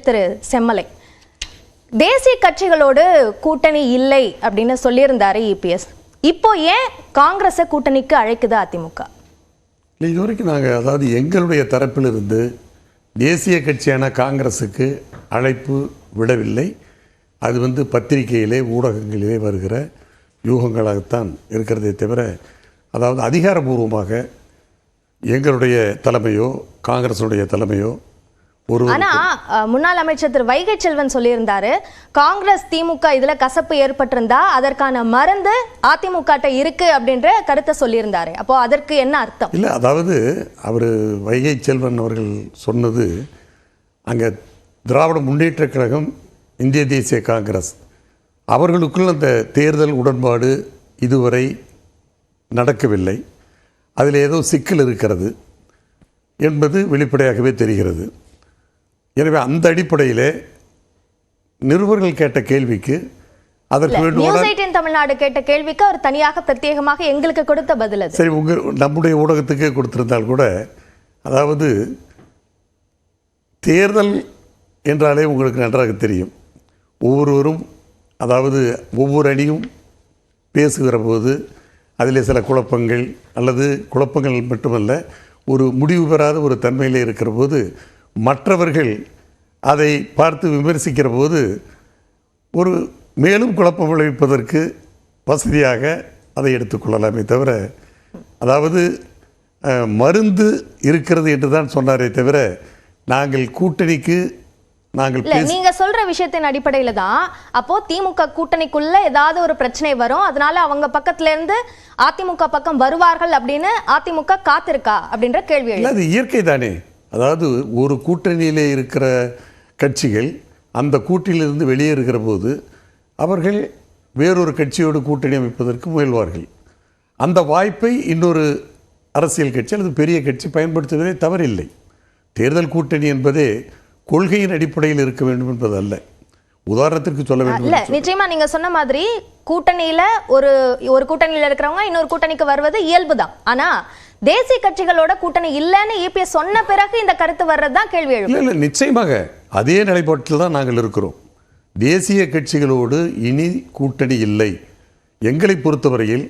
திரு செம்மலை தேசிய கட்சிகளோடு கூட்டணி இல்லை அப்படின்னு சொல்லியிருந்தாரு இபிஎஸ். இப்போ ஏன் காங்கிரஸை கூட்டணிக்கு அழைக்குது அதிமுக? இதுவரைக்கும் நாங்கள் அதாவது எங்களுடைய தரப்பிலிருந்து தேசிய கட்சியான காங்கிரஸுக்கு அழைப்பு விடவில்லை. அது பத்திரிகையிலே ஊடகங்களிலே வருகிற யூகங்களாகத்தான் இருக்கிறதே தவிர, அதாவது அதிகாரபூர்வமாக எங்களுடைய தலைமையோ காங்கிரஸுடைய தலைமையோ ஆனா முன்னாள் அமைச்சர் திரு வைகை செல்வன் சொல்லியிருந்தாரு, காங்கிரஸ் திமுக இதுல கசப்பு ஏற்பட்டிருந்தா அதற்கான மருந்து அதிமுக இருக்கு அப்படின்ற கருத்தை சொல்லியிருந்தாரு. அப்போ அதற்கு என்ன அர்த்தம்? இல்லை, அதாவது அவர் வைகை செல்வன் அவர்கள் சொன்னது, அங்கே திராவிட முன்னேற்ற கழகம், இந்திய தேசிய காங்கிரஸ் அவர்களுக்குள் அந்த தேர்தல் உடன்பாடு இதுவரை நடக்கவில்லை, அதில் ஏதோ சிக்கல் இருக்கிறது என்பது வெளிப்படையாகவே தெரிகிறது. எனவே அந்த அடிப்படையில் நிருபர்கள் கேட்ட கேள்விக்கு அதற்கு தமிழ்நாடு கேட்ட கேள்விக்கு அவர் தனியாக பிரத்யேகமாக எங்களுக்கு கொடுத்த பதில் சரி, நம்முடைய ஊடகத்துக்கே கொடுத்திருந்தால் கூட, அதாவது தேர்தல் என்றாலே உங்களுக்கு நன்றாக தெரியும், ஒவ்வொருவரும் அதாவது ஒவ்வொரு அணியும் பேசுகிற போது அதில் சில குழப்பங்கள் அல்லது குழப்பங்கள் மட்டுமல்ல, ஒரு முடிவு பெறாத ஒரு தன்மையிலே இருக்கிற போது மற்றவர்கள் அதை பார்த்து விமர்சிக்கிற போது ஒரு மேலும் குழப்பம் விளைவிப்பதற்கு வசதியாக அதை எடுத்துக்கொள்ளலாமே தவிர, அதாவது மருந்து இருக்கிறது என்று தான் சொன்னாரே தவிர, நாங்கள் கூட்டணிக்கு நீங்க சொல்ற விஷயத்தின் அடிப்படையில தான் அப்போ திமுக கூட்டணிக்குள்ள ஏதாவது ஒரு பிரச்சனை வரும், அதனால அவங்க பக்கத்துல இருந்து அதிமுக பக்கம் வருவார்கள் அப்படின்னு அதிமுக காத்திருக்கா அப்படின்ற கேள்வி. அது இயற்கை தானே. அதாவது ஒரு கூட்டணியிலே இருக்கிற கட்சிகள் அந்த கூட்டணியிலிருந்து வெளியேறுகிற போது அவர்கள் வேறொரு கட்சியோடு கூட்டணி அமைப்பதற்கு முயல்வார்கள். அந்த வாய்ப்பை இன்னொரு அரசியல் கட்சி அல்லது பெரிய கட்சி பயன்படுத்துவதே தவறில்லை. தேர்தல் கூட்டணி என்பதே கொள்கையின் அடிப்படையில் இருக்க வேண்டும் என்பது அல்ல. உதாரணத்திற்கு சொல்ல வேண்டும், நிச்சயமா நீங்க சொன்ன மாதிரி கூட்டணியில ஒரு கூட்டணியில இருக்கிறவங்க இன்னொரு கூட்டணிக்கு வருவது இயல்புதான். ஆனா தேசிய கட்சிகளோட கூட்டணி இல்லைன்னு இபிஎஸ் சொன்ன பிறகு இந்த கருத்து வர்றதுதான் கேள்வி எழும். இல்லை, நிச்சயமாக அதே நிலைப்பாட்டில் தான் நாங்கள் இருக்கிறோம். தேசிய கட்சிகளோடு இனி கூட்டணி இல்லை. எங்களை பொறுத்தவரையில்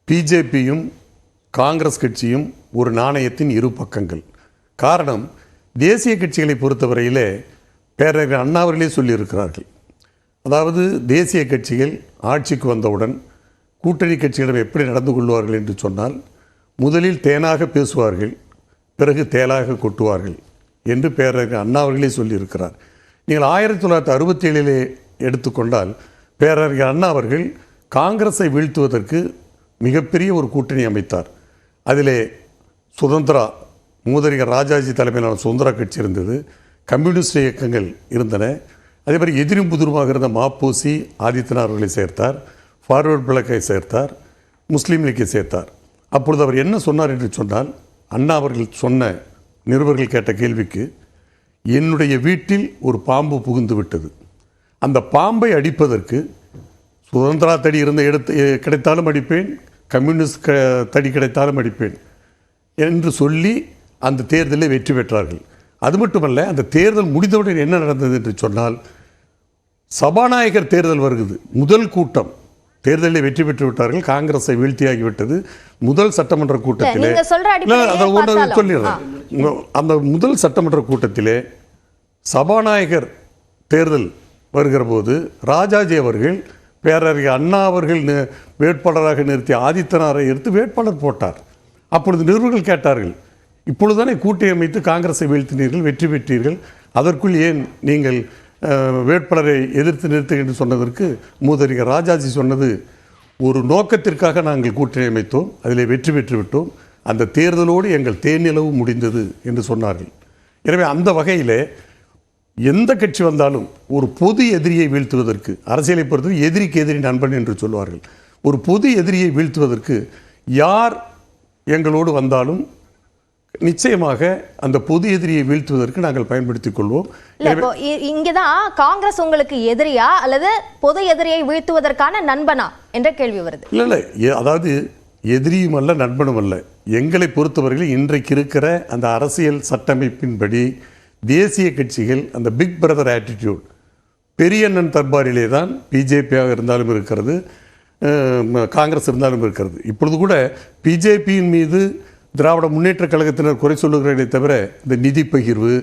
பிஜேபியும் காங்கிரஸ் கட்சியும் ஒரு நாணயத்தின் இரு பக்கங்கள். காரணம், தேசிய கட்சிகளை பொறுத்தவரையிலே பேரறிஞர் அண்ணா அவர்களே சொல்லியிருக்கிறார்கள், அதாவது தேசிய கட்சிகள் ஆட்சிக்கு வந்தவுடன் கூட்டணி கட்சிகளிடம் எப்படி நடந்து கொள்வார்கள் என்று சொன்னால், முதலில் தேனாக பேசுவார்கள், பிறகு தேலாக கொட்டுவார்கள் என்று பேரறிஞர் அண்ணா அவர்களே சொல்லியிருக்கிறார். நீங்கள் 1967 எடுத்துக்கொண்டால் பேரறிஞர் அண்ணா அவர்கள் காங்கிரஸை வீழ்த்துவதற்கு மிகப்பெரிய ஒரு கூட்டணி அமைத்தார். அதிலே சுதந்திரா, மூதறிஞர் ராஜாஜி தலைமையிலான சுதந்திரா கட்சி இருந்தது, கம்யூனிஸ்ட் இயக்கங்கள் இருந்தன. அதே மாதிரி எதிரும் புதிருமாக இருந்த மாப்போசி ஆதித்யநாத் அவர்களை சேர்த்தார், ஃபார்வர்ட் பிளாக்கை சேர்த்தார், முஸ்லீம் லீக்கை சேர்த்தார். அப்பொழுது அவர் என்ன சொன்னார் என்று சொன்னால், அண்ணா அவர்கள் சொன்ன நிருபர்கள் கேட்ட கேள்விக்கு, என்னுடைய வீட்டில் ஒரு பாம்பு புகுந்து விட்டது, அந்த பாம்பை அடிப்பதற்கு சுதந்திரா தடி இருந்த கிடைத்தாலும் அடிப்பேன், கம்யூனிஸ்ட் தடி கிடைத்தாலும் அடிப்பேன் என்று சொல்லி அந்த தேர்தலில் வெற்றி பெற்றார்கள். அது மட்டுமல்ல, அந்த தேர்தல் முடிந்தவுடன் என்ன நடந்தது என்று சொன்னால், சபாநாயகர் தேர்தல் வருகிறது, முதல் கூட்டம், தேர்தலில் வெற்றி பெற்று விட்டார்கள், காங்கிரஸை வீழ்த்தியாகிவிட்டது. முதல் சட்டமன்ற கூட்டத்திலே சொல்லிடுறேன், அந்த முதல் சட்டமன்ற கூட்டத்திலே சபாநாயகர் தேர்தல் வருகிற போது ராஜாஜி அவர்கள் பேரறிஞர் அண்ணா அவர்கள் வேட்பாளராக நிறுத்தி ஆதித்யநாத்தை எடுத்து வேட்பாளர் போட்டார். அப்பொழுது நிருபர்கள் கேட்டார்கள், இப்பொழுதுதானே கூட்டணி அமைத்து காங்கிரஸை வீழ்த்தினீர்கள், வெற்றி பெற்றீர்கள், அதற்குள் ஏன் நீங்கள் வேட்பாளரை எதிர்த்து நிறுத்துங்கள் என்று சொன்னதற்கு மூதறிஞர் ராஜாஜி சொன்னது, ஒரு நோக்கத்திற்காக நாங்கள் கூட்டணி அமைத்தோம், அதில் வெற்றி பெற்று விட்டோம், அந்த தேர்தலோடு எங்கள் தேர்நிலவு முடிந்தது என்று சொன்னார்கள். எனவே அந்த வகையில் எந்த கட்சி வந்தாலும் ஒரு பொது எதிரியை வீழ்த்துவதற்கு, அரசியலை பொறுத்தவரை எதிரிக்கு எதிரி நண்பன் என்று சொல்வார்கள், ஒரு பொது எதிரியை வீழ்த்துவதற்கு யார் எங்களோடு வந்தாலும் நிச்சயமாக அந்த பொது எதிரியை வீழ்த்துவதற்கு நாங்கள் பயன்படுத்திக் கொள்வோம். இங்கதான் காங்கிரஸ் உங்களுக்கு எதிரியா அல்லது பொது எதிரியை வீழ்த்துவதற்கான நண்பனா என்ற கேள்வி வருது. இல்லை, அதாவது எதிரியும் அல்ல நண்பனும் அல்ல. எங்களை பொறுத்தவரையில் இன்றைக்கு இருக்கிற அந்த அரசியல் சட்டமைப்பின்படி தேசிய கட்சிகள் அந்த பிக் பிரதர் ஆட்டிடியூட், பெரிய அண்ணன் தர்பாரிலே தான் பிஜேபியாக இருந்தாலும் இருக்கிறது, காங்கிரஸ் இருந்தாலும் இருக்கிறது. இப்பொழுது கூட பிஜேபியின் மீது திராவிட முன்னேற்ற கழகத்தினர் குறை சொல்லுகிறதை தவிர இந்த நிதி பகிர்வு,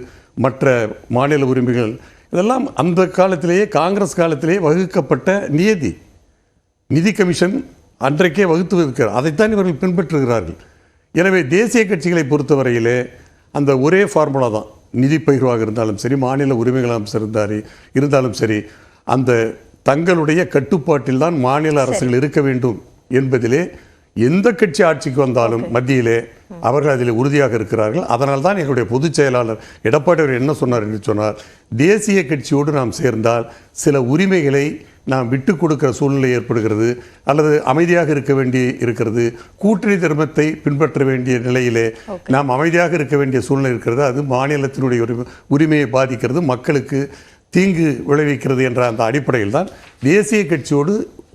மற்ற மாநில உரிமைகள், இதெல்லாம் அந்த காலத்திலேயே காங்கிரஸ் காலத்திலேயே வகுக்கப்பட்ட நிதி கமிஷன் அன்றைக்கே வகுத்து இருக்கிறார். அதைத்தான் இவர்கள் பின்பற்றுகிறார்கள். எனவே தேசிய கட்சிகளை பொறுத்தவரையிலே அந்த ஒரே ஃபார்முலா தான். நிதி பகிர்வாக இருந்தாலும் சரி, மாநில உரிமைகளாக இருந்தாலும் சரி, அந்த தங்களுடைய கட்டுப்பாட்டில் தான் மாநில அரசுகள் இருக்க வேண்டும் என்பதிலே எந்த கட்சி ஆட்சிக்கு வந்தாலும் மத்தியிலே அவர்கள் அதில் உறுதியாக இருக்கிறார்கள். அதனால் தான் எங்களுடைய பொதுச் செயலாளர் எடப்பாடி அவர் என்ன சொன்னார் என்று சொன்னார், தேசிய கட்சியோடு நாம் சேர்ந்தால் சில உரிமைகளை நாம் விட்டு கொடுக்கிற சூழ்நிலை ஏற்படுகிறது, அல்லது அமைதியாக இருக்க வேண்டி இருக்கிறது, கூட்டணி தர்மத்தை பின்பற்ற வேண்டிய நிலையிலே நாம் அமைதியாக இருக்க வேண்டிய சூழ்நிலை இருக்கிறது, அது மாநிலத்தினுடைய உரிமையை பாதிக்கிறது, மக்களுக்கு தீங்கு விளைவிக்கிறது என்ற அந்த அடிப்படையில் தான் தேசிய கட்சியோடு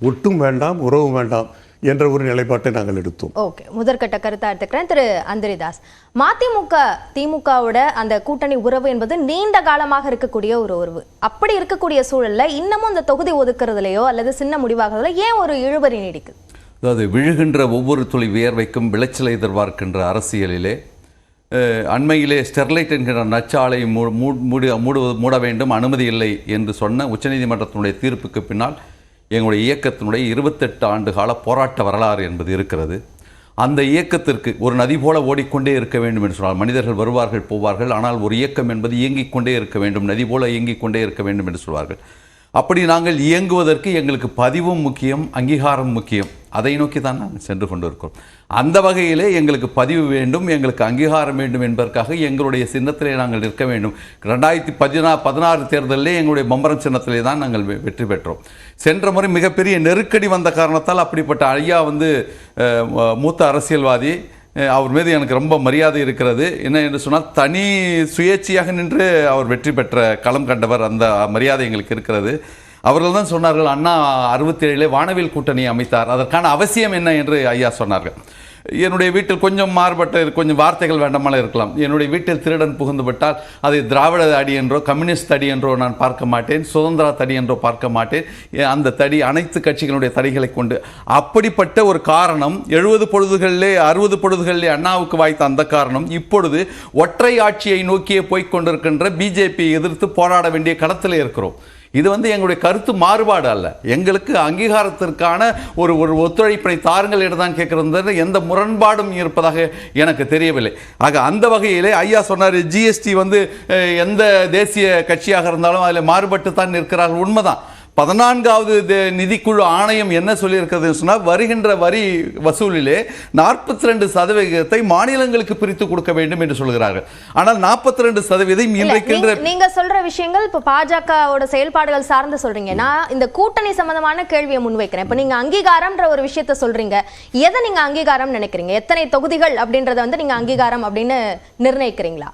ஒட்டும் வேண்டாம், உறவும் வேண்டாம் என்ற ஒரு நிலைப்பாட்டை நாங்கள் எடுத்தோம். ஓகே, முதற்கட்ட கருத்தா எடுத்துக்கிறேன். திரு அந்திரிதாஸ், மதிமுக திமுகவோட அந்த கூட்டணி உறவு என்பது நீண்ட காலமாக இருக்கக்கூடிய ஒரு உறவு. அப்படி இருக்கக்கூடிய சூழல்ல இன்னமும் அந்த தொகுதி ஒதுக்குறதுலையோ அல்லது சின்ன முடிவாகிறதுல ஏன் ஒரு இழுபறி நீடிக்குது? அதாவது விழுகின்ற ஒவ்வொரு துளி வியர்வைக்கும் விளைச்சலை எதிர்பார்க்கின்ற அரசியலிலே அண்மையிலே ஸ்டெர்லைட் என்கிற நச்சாலை மூட வேண்டும், அனுமதி இல்லை என்று சொன்ன உச்சநீதிமன்றத்தினுடைய தீர்ப்புக்கு பின்னால் எங்களுடைய இயக்கத்தினுடைய 28 ஆண்டு கால போராட்ட வரலாறு என்பது இருக்கிறது. அந்த இயக்கத்திற்கு ஒரு நதி போல ஓடிக்கொண்டே இருக்க வேண்டும் என்று சொன்னால், மனிதர்கள் வருவார்கள் போவார்கள், ஆனால் ஒரு இயக்கம் என்பது இயங்கிக் கொண்டே இருக்க வேண்டும், நதி போல இயங்கிக் கொண்டே இருக்க வேண்டும் என்று சொல்வார்கள். அப்படி நாங்கள் இயங்குவதற்கு எங்களுக்கு பதிவும் முக்கியம், அங்கீகாரம் முக்கியம். அதை நோக்கி தான் நாங்கள் சென்று கொண்டு இருக்கிறோம். அந்த வகையிலே எங்களுக்கு பதிவு வேண்டும், எங்களுக்கு அங்கீகாரம் வேண்டும் என்பதற்காக எங்களுடைய சின்னத்திலே நாங்கள் நிற்க வேண்டும். 2016 தேர்தலிலே எங்களுடைய பம்பரம் சின்னத்திலே தான் நாங்கள் வெற்றி பெற்றோம். சென்ற முறை மிகப்பெரிய நெருக்கடி வந்த காரணத்தால் அப்படிப்பட்ட ஐயா மூத்த அரசியல்வாதி, அவர் மீது எனக்கு ரொம்ப மரியாதை இருக்கிறது. என்ன என்று சொன்னால், தனி சுயேட்சையாக நின்று அவர் வெற்றி பெற்ற களம் கண்டவர், அந்த மரியாதை எங்களுக்கு இருக்கிறது. அவர்கள் தான் சொன்னார்கள், அண்ணா 67 வானவில் கூட்டணி அமைத்தார், அதற்கான அவசியம் என்ன என்று ஐயா சொன்னார்கள். என்னுடைய வீட்டில் கொஞ்சம் மாறுபட்ட கொஞ்சம் வார்த்தைகள் வேண்டாமல் இருக்கலாம். என்னுடைய வீட்டில் திருடன் புகுந்து விட்டால் அதை திராவிட தடி என்றோ கம்யூனிஸ்ட் தடி என்றோ நான் பார்க்க மாட்டேன், சுதந்திர தடி என்றோ பார்க்க மாட்டேன். அந்த தடி அனைத்து கட்சிகளுடைய தடிகளை கொண்டு, அப்படிப்பட்ட ஒரு காரணம் 70 பொழுதுகளிலே 60 பொழுதுகளிலே அண்ணாவுக்கு வாய்த்த அந்த காரணம் இப்பொழுது ஒற்றை ஆட்சியை நோக்கியே போய்கொண்டிருக்கின்ற பிஜேபி எதிர்த்து போராட வேண்டிய களத்தில் இருக்கிறோம். இது எங்களுடைய கருத்து மாறுபாடு அல்ல, எங்களுக்கு அங்கீகாரத்திற்கான ஒரு ஒத்துழைப்பினை தாருங்கள் என்று தான் கேட்கிறது. எந்த முரண்பாடும் இருப்பதாக எனக்கு தெரியவில்லை. ஆக அந்த வகையிலே ஐயா சொன்னார், ஜிஎஸ்டி எந்த தேசிய கட்சியாக இருந்தாலும் அதில் மாறுபட்டு தான் நிற்கிறார்கள். உண்மைதான். 14வது நிதிக்குழு ஆணையம் என்ன சொல்லியிருக்கிறது சொன்னால், வருகின்ற வரி வசூலிலே 42% மாநிலங்களுக்கு பிரித்து கொடுக்க வேண்டும் என்று சொல்கிறார்கள். ஆனால் 42% இன்றைக்கு நீங்க சொல்ற விஷயங்கள் இப்ப பாஜகவோட செயல்பாடுகள் சார்ந்து சொல்றீங்க. நான் இந்த கூட்டணி சம்பந்தமான கேள்வியை முன்வைக்கிறேன். இப்ப நீங்க அங்கீகாரம்ன்ற ஒரு விஷயத்தை சொல்றீங்க, எதை நீங்க அங்கீகாரம் நினைக்கிறீங்க? எத்தனை தொகுதிகள் அப்படின்றத நீங்க அங்கீகாரம் அப்படின்னு நிர்ணயிக்கிறீங்களா?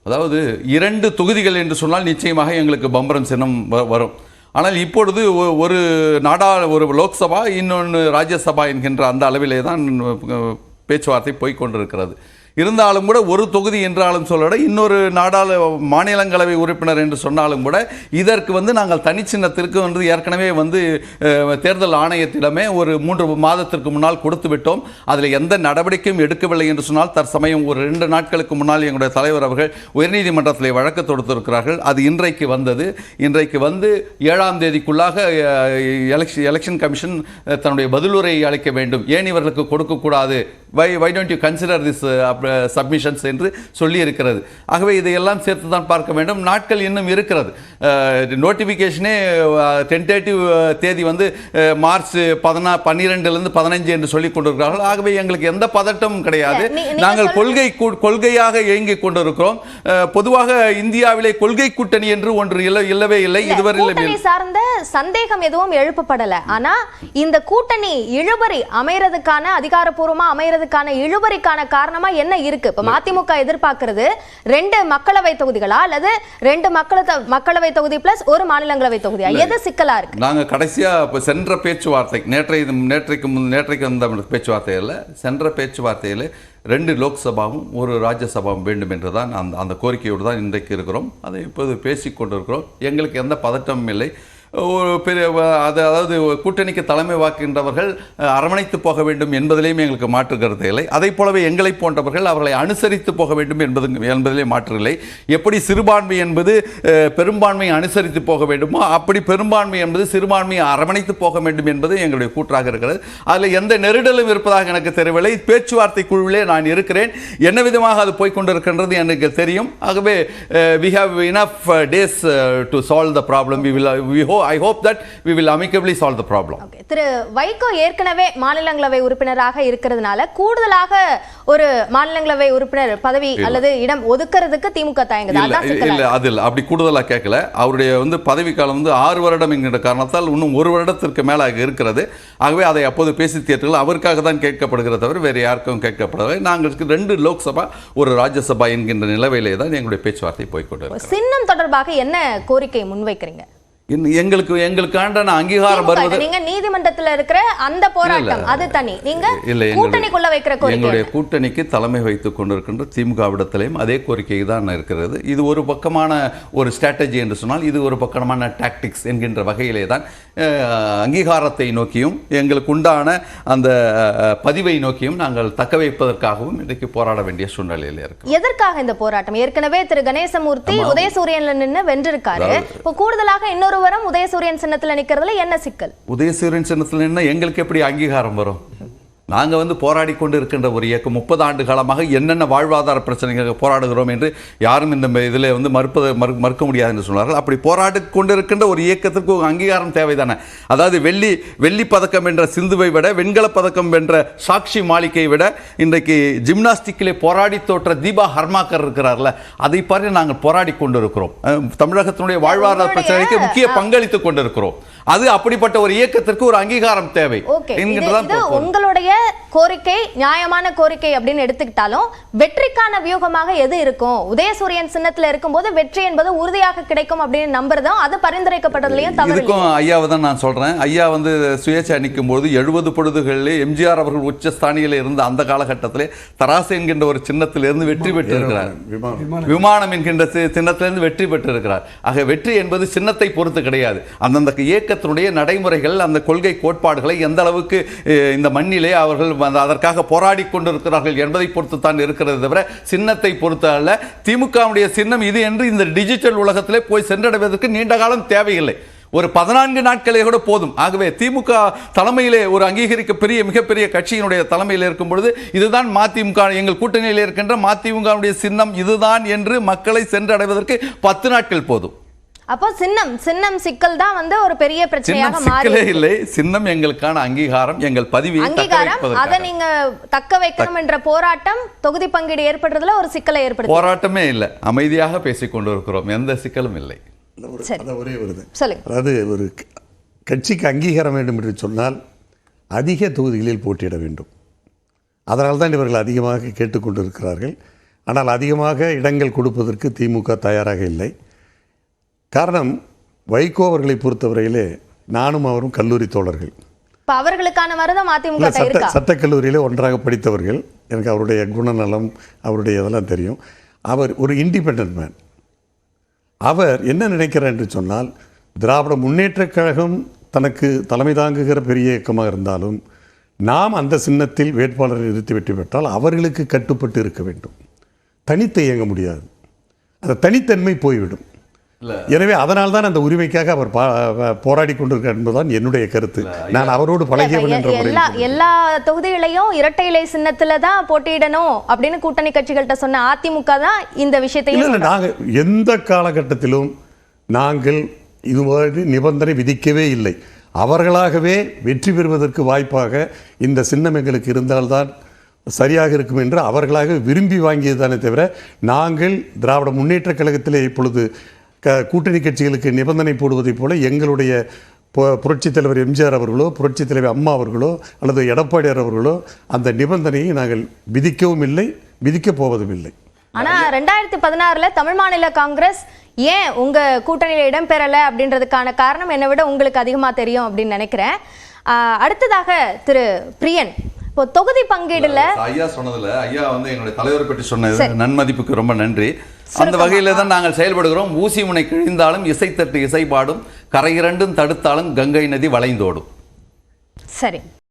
அதாவது 2 தொகுதிகள் என்று சொன்னால் நிச்சயமாக எங்களுக்கு பம்பரம் சின்னம் வரும். ஆனால் இப்பொழுது ஒரு லோக்சபா, இன்னொன்று ராஜ்யசபா என்கின்ற அந்த அளவிலே தான் பேச்சுவார்த்தை போய்கொண்டிருக்கிறது. இருந்தாலும் கூட ஒரு தொகுதி என்றாலும் சொல்லட, இன்னொரு மாநிலங்களவை உறுப்பினர் என்று சொன்னாலும் கூட இதற்கு நாங்கள் தனிச்சின்னத்திற்கு ஏற்கனவே தேர்தல் ஆணையத்திடமே ஒரு 3 மாதத்திற்கு முன்னால் கொடுத்து விட்டோம். அதில் எந்த நடவடிக்கையும் எடுக்கவில்லை என்று சொன்னால், தற்சமயம் ஒரு 2 நாட்களுக்கு முன்னால் எங்களுடைய தலைவர் அவர்கள் உயர்நீதிமன்றத்தில் வழக்கு தொடுத்திருக்கிறார்கள். அது இன்றைக்கு வந்தது. இன்றைக்கு 7ஆம் தேதிக்குள்ளாக எலெக்ஷன் கமிஷன் தன்னுடைய பதிலுரை அளிக்க வேண்டும். ஏன் இவர்களுக்கு கொடுக்கக்கூடாது, why don't you consider this submissions என்று சொல்லி இருக்கிறது. ஆகவே இதையெல்லாம் சேர்த்து தான் பார்க்க வேண்டும். நாட்கள் இன்னும் இருக்கிறது. நோட்டிபிகேஷனே டென்டேட்டிவ் தேதி மார்ச் 12 15 என்று சொல்லிக் கொண்டிருக்கிறார்கள். ஆகவே எங்களுக்கு எந்த பதட்டமும் கிடையாது. நாங்கள் கொள்கையாக இயங்கிக் கொண்டிருக்கிறோம். பொதுவாக இந்தியாவிலே கொள்கை கூட்டணி என்று ஒன்று இல்லவே இல்லை. இதுவரை சார்ந்த சந்தேகம் எதுவும் எழுப்பப்படல. ஆனா இந்த கூட்டணி இழுபறி அமைறதுக்கான அதிகாரப்பூர்வமா அமைறது குறைக்கிறதுக்கான இழுபறிக்கான காரணமா என்ன இருக்கு? இப்ப மதிமுக எதிர்பார்க்கிறது 2 மக்களவை தொகுதிகளா அல்லது 2 மக்களவை தொகுதி பிளஸ் 1 மாநிலங்களவை தொகுதியா? எது சிக்கலா இருக்கு? நாங்க கடைசியா சென்ற பேச்சுவார்த்தை நேற்றைக்கு வந்த பேச்சுவார்த்தையில் சென்ற பேச்சுவார்த்தையில் 2 லோக்சபாவும் 1 ராஜ்யசபாவும் வேண்டும் என்றுதான் அந்த கோரிக்கையோடு தான் இன்றைக்கு இருக்கிறோம். அதை இப்போது பேசிக்கொண்டிருக்கிறோம். எங்களுக்கு எந்த பதட்டமும் இல்லை. ஒரு பெரிய அதாவது கூட்டணிக்கு தலைமை வாக்குகின்றவர்கள் அரவணைத்து போக வேண்டும் என்பதிலேயும் எங்களுக்கு மாற்று கருத்து இல்லை. அதை போலவே எங்களை போன்றவர்கள் அவர்களை அனுசரித்து போக வேண்டும் என்பதிலே மாற்று இல்லை. எப்படி சிறுபான்மை என்பது பெரும்பான்மையை அனுசரித்து போக வேண்டுமோ அப்படி பெரும்பான்மை என்பது சிறுபான்மையை அரவணைத்து போக வேண்டும் என்பது எங்களுடைய கூற்றாக இருக்கிறது. அதில் எந்த நெருடலும் இருப்பதாக எனக்கு தெரியவில்லை. பேச்சுவார்த்தை குழுவிலே நான் இருக்கிறேன். என்ன விதமாக அது போய்கொண்டிருக்கின்றது எனக்கு தெரியும். ஆகவே we have enough days to solve the problem. I hope that we will amicably solve the problem. Okay. திரு வைகோ ஏற்கனவே மாநிலங்களவை உறுப்பினராக இருக்கிறதுனால கூடுதலாக ஒரு மாநிலங்களவை உறுப்பினர் பதவி அல்லது இடம் ஒதுக்குறதுக்கு திமுக தயங்குது. இல்ல அதில் அப்படி கூடுதலா கேட்கல. அவருடைய பதவி காலம் 6 வருடம் என்கிற காரணத்தால் இன்னும் 1 வருடத்திற்கு மேலாக இருக்கிறது. ஆகவே அதை அப்போது பேசி தீர்த்துகள் அவருக்காக தான் கேட்கப்படுகிறத தவிர வேறு யாருக்கும் கேட்கப்படவில்லை. நாங்கள் 2 லோக்சபா 1 ராஜ்யசபா என்கின்ற நிலவையிலே தான் எங்களுடைய பேச்சுவார்த்தை போய்கொண்டிருக்கிறது. சின்னம் தொடர்பாக என்ன கோரிக்கை முன்வைக்கிறீங்க? எங்களுக்கான அங்கீகாரம் வருவது நீங்க நீதிமன்றத்தில் இருக்கிற அந்த போராட்டம் அது தனி. நீங்க கூட்டணிக்குள்ள வைக்கிற கோரிக்கை, எங்களுடைய கூட்டணிக்கு தலைமை வைத்துக் கொண்டிருக்கின்ற திமுகவிடத்திலேயும் அதே கோரிக்கை தான் இருக்கிறது. இது ஒரு பக்கமான ஒரு ஸ்ட்ராட்டஜி என்று சொன்னால் இது ஒரு பக்கமான டாக்டிக்ஸ் என்கின்ற வகையிலே தான் அங்கீகாரத்தை நோக்கியும் எங்களுக்கு உண்டான அந்த பதிவை நோக்கியும் நாங்கள் தக்க வைப்பதற்காகவும் இன்றைக்கு போராட வேண்டிய சூழ்நிலையில் இருக்கு. எதற்காக இந்த போராட்டம்? ஏற்கனவே திரு கணேசமூர்த்தி உதயசூரியன்ல நின்று வென்றிருக்காரு. இப்போ கூடுதலாக இன்னொரு வரம் உதயசூரியன் சின்னத்துல நிக்கிறதுல என்ன சிக்கல்? உதயசூரியன் சின்னத்துல நின்னா எங்களுக்கு எப்படி அங்கீகாரம் வரும்? நாங்கள் போராடி கொண்டு இருக்கின்ற ஒரு இயக்கம் 30 ஆண்டு காலமாக என்னென்ன வாழ்வாதார பிரச்சனைகள் போராடுகிறோம் என்று யாரும் இந்த இதில் மறுக்க முடியாது என்று சொன்னார்கள். அப்படி போராடி கொண்டு இருக்கின்ற ஒரு இயக்கத்திற்கு ஒரு அங்கீகாரம் தேவைதானே. அதாவது வெள்ளி பதக்கம் என்ற சிந்துவை விட வெண்கல பதக்கம் வென்ற சாக்ஷி மாலிகை விட இன்றைக்கு ஜிம்னாஸ்டிக்கிலே போராடி தோற்ற தீபா ஹர்மாக்கர் இருக்கிறார்ல, அதை பாரு நாங்கள் போராடி கொண்டு இருக்கிறோம். தமிழகத்தினுடைய வாழ்வாதார பிரச்சனைக்கு முக்கிய பங்களித்து கொண்டிருக்கிறோம். அது அப்படிப்பட்ட ஒரு இயக்கத்திற்கு ஒரு அங்கீகாரம் தேவை என்கிறதான் உங்களுடைய கோரிக்கை. நியாயமான கோரிக்கை அப்படின்னு எடுத்துக்கிட்டாலும் வெற்றிக்கான வியூகமாக எது இருக்கும்? உதயசூரியன் சின்னத்துல இருக்கும்போது வெற்றி என்பது உறுதியாக கிடைக்கும் அப்படின்னு நம்புறதும் அது பரிந்துரைக்கப்பட்டதுலயும் தவறு இருக்கும். ஐயாவை தான் நான் சொல்றேன். ஐயா சுயேட்சை நிற்கும் போது 70 பொழுதுகளிலே எம்ஜிஆர் அவர்கள் உச்சஸ்தானியில் இருந்த அந்த காலகட்டத்திலே தராசு என்கின்ற ஒரு சின்னத்திலிருந்து வெற்றி பெற்று இருக்கிறார். விமானம் என்கின்ற சின்னத்திலிருந்து வெற்றி பெற்று இருக்கிறார். ஆக வெற்றி என்பது சின்னத்தை பொறுத்து கிடையாது. அந்தந்த இயக்கத்தினுடைய நடைமுறைகள் அந்த கொள்கை கோட்பாடுகளை எந்த அளவுக்கு இந்த மண்ணிலே அவர்கள் அதற்காக போராடி கொண்டிருக்கிறார்கள் என்பதை பொறுத்து தான் இருக்கிறது தவிர சின்னத்தை பொறுத்த அல்ல. திமுகவுடைய சின்னம் இது என்று இந்த டிஜிட்டல் உலகத்திலே போய் சென்றடைவதற்கு நீண்ட காலம் தேவையில்லை. ஒரு 14 நாட்களே கூட போதும். ஆகவே திமுக தலைமையிலே ஒரு அங்கீகரிக்க மிகப்பெரிய கட்சியினுடைய தலைமையில் இருக்கும் பொழுது இதுதான் மதிமுக எங்கள் கூட்டணியில் இருக்கின்ற மதிமுகவுடைய சின்னம் இதுதான் என்று மக்களை சென்றடைவதற்கு 10 நாட்கள் போதும். அப்போ சின்னம் சிக்கல் தான் ஒரு பெரிய பிரச்சனையாக மாறி இல்லை. சின்னம் எங்களுக்கான அங்கீகாரம், எங்கள் பதிவை அதை நீங்க தக்க வைக்கணும் என்ற போராட்டம் தொகுதி பங்கீடு ஏற்படுறதுல ஒரு சிக்கலை ஏற்படுது. போராட்டமே இல்லை, அமைதியாக பேசிக் கொண்டிருக்கிறோம். எந்த சிக்கலும் இல்லை. ஒரே வருது. அதாவது ஒரு கட்சிக்கு அங்கீகாரம் வேண்டும் என்று சொன்னால் அதிக தொகுதிகளில் போட்டியிட வேண்டும். அதனால் தான் இவர்கள் அதிகமாக கேட்டுக்கொண்டிருக்கிறார்கள். ஆனால் அதிகமாக இடங்கள் கொடுப்பதற்கு திமுக தயாராக இல்லை. காரணம், வைகோ அவர்களை பொறுத்தவரையிலே நானும் அவரும் கல்லூரி தோழர்கள். அவர்களுக்கான மருதம் அதிமுக சட்டக்கல்லூரியிலே ஒன்றாக படித்தவர்கள். எனக்கு அவருடைய குணநலம் அவருடைய இதெல்லாம் தெரியும். அவர் ஒரு இண்டிபெண்டன்ட் மேன். அவர் என்ன நினைக்கிறார் என்று சொன்னால், திராவிட முன்னேற்றக் கழகம் தனக்கு தலைமை தாங்குகிற பெரிய இயக்கமாக இருந்தாலும் நாம் அந்த சின்னத்தில் வேட்பாளரை நிறுத்தி வெற்றி பெற்றால் அவர்களுக்கு கட்டுப்பட்டு இருக்க வேண்டும். தனித்து இயங்க முடியாது. அந்த தனித்தன்மை போய்விடும். எனவே அதனால் தான் அந்த உரிமைக்காக அவர் போராடி கொண்டிருக்கிறார் என்பதுதான் என்னுடைய கருத்து. நான் அவரோடு பழகியவன் என்ற முறையில் எல்லா தொகுதிகளையும் இரட்டை இலை சின்னத்துல தான் போட்டியிடணும் அப்படின்னு கூட்டணி கட்சிகள்கிட்ட சொன்ன அதிமுக தான் இந்த விஷயத்தையும் நாங்கள் எந்த காலகட்டத்திலும் நாங்கள் இதுமாதிரி நிபந்தனை விதிக்கவே இல்லை. அவர்களாகவே வெற்றி பெறுவதற்கு வாய்ப்பாக இந்த சின்னம் எங்களுக்கு இருந்தால்தான் சரியாக இருக்கும் என்று அவர்களாக விரும்பி வாங்கியதுதானே தவிர நாங்கள் திராவிட முன்னேற்ற கழகத்திலே இப்பொழுது கூட்டணி கட்சிகளுக்கு நிபந்தனை போடுவதைப் போல எங்களுடைய புரட்சித் தலைவர் எம்ஜிஆர் அவர்களோ புரட்சித் தலைவர் அம்மா அவர்களோ அல்லது எடப்பாடியார் அவர்களோ அந்த நிபந்தனையை நாங்கள் விதிக்கவும் இல்லை, விதிக்கப் போவதும் இல்லை. ஆனா 2016 தமிழ் மாநில காங்கிரஸ் ஏன் உங்க கூட்டணியில இடம்பெறல அப்படின்றதுக்கான காரணம் என்னை விட உங்களுக்கு அதிகமா தெரியும் அப்படின்னு நினைக்கிறேன். அடுத்ததாக திரு பிரியன், இப்போ தொகுதி பங்கீடுல ஐயா சொன்னதுல ஐயா வந்து என்னுடைய தலைவரை பற்றி சொன்னது நன்மதிப்புக்கு ரொம்ப நன்றி. அந்த வகையில தான் நாங்கள் செயல்படுகிறோம். ஊசி முனை கிழிந்தாலும் இசைத்தட்டு இசைப்பாடும், கரை இரண்டும் தடுத்தாலும் கங்கை நதி வளைந்தோடும். சரி.